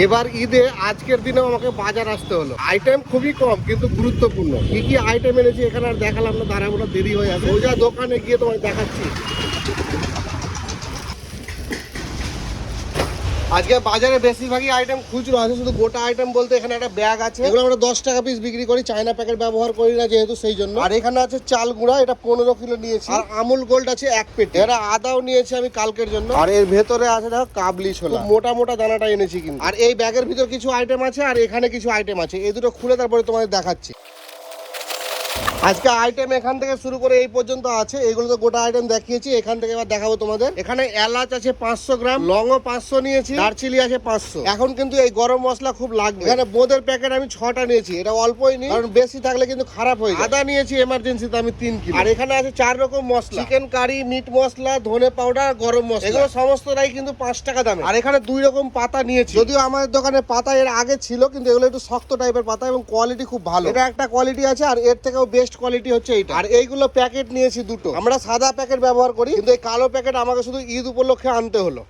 এবার ঈদে আজকের দিনে আমাকে বাজার আসতে হলো। আইটেম খুবই কম কিন্তু গুরুত্বপূর্ণ। কি কি আইটেম এনেছি এখানে আর দেখালাম না, দাঁড়াবো না, দেরি হয়ে যাবে। সোজা দোকানে গিয়ে তোমায় দেখাচ্ছি। আজকে বাজারে বেশিরভাগই আইটেম খুচরো আছে, শুধু গোটা আইটেম বলতে এখানে একটা ব্যাগ আছে, এগুলো আমরা 10 টাকা পিস বিক্রি করি, চায়না প্যাকেট ব্যবহার করি না যেহেতু, সেই জন্য। আর এখানে আছে চাল গুঁড়া, এটা 15 কিলো নিয়েছি। আর আমুল গোল্ড আছে 1 পেটি। এটা আদাও নিয়েছি আমি কালকের জন্য। আর এর ভেতরে আছে দেখো কাবলি ছোলা, মোটা মোটা দানাটা এনেছি কিন্তু। আর এই ব্যাগের ভিতর কিছু আইটেম আছে আর এখানে কিছু আইটেম আছে, এই দুটো খুলে তারপরে তোমাদের দেখাচ্ছি। আজকে আইটেম এখান থেকে শুরু করে এই পর্যন্ত আছে, এগুলো তো গোটা আইটেম দেখিয়েছি। এখান থেকে এবার দেখাবো তোমাদের। এখানে এলাচ আছে 500 গ্রাম, লংও 500 নিয়েছি, দারচিনি আছে 500। এখন কিন্তু এই গরম মশলা খুব লাগবে। এখানে বোঁদের প্যাকেট আমি 6টা নিয়েছি, এটা অল্পই নিই কারণ বেশি থাকলে কিন্তু খারাপ হয়ে যায়। আদা নিয়েছি এমার্জেন্সিতে আমি 3 কিলো। আর এখানে আছে 4 রকম মশলা, চিকেন কারি, মিট মশলা, ধনে পাউডার, গরম মশলা, এগুলো সমস্তটাই কিন্তু 5 টাকা দামে। আর এখানে 2 রকম পাতা নিয়েছি, যদিও আমাদের দোকানে পাতা এর আগে ছিল কিন্তু এগুলো একটু শক্ত টাইপের পাতা এবং কোয়ালিটি খুব ভালো। এটা একটা কোয়ালিটি আছে আর এর থেকেও বেস্ট কোয়ালিটি হচ্ছে এইটা। আর এইগুলো প্যাকেট নিয়েছি 2টো। আমরা সাদা প্যাকেট ব্যবহার করি কিন্তু এই কালো প্যাকেট আমাকে শুধু ঈদ উপলক্ষে আনতে হলো।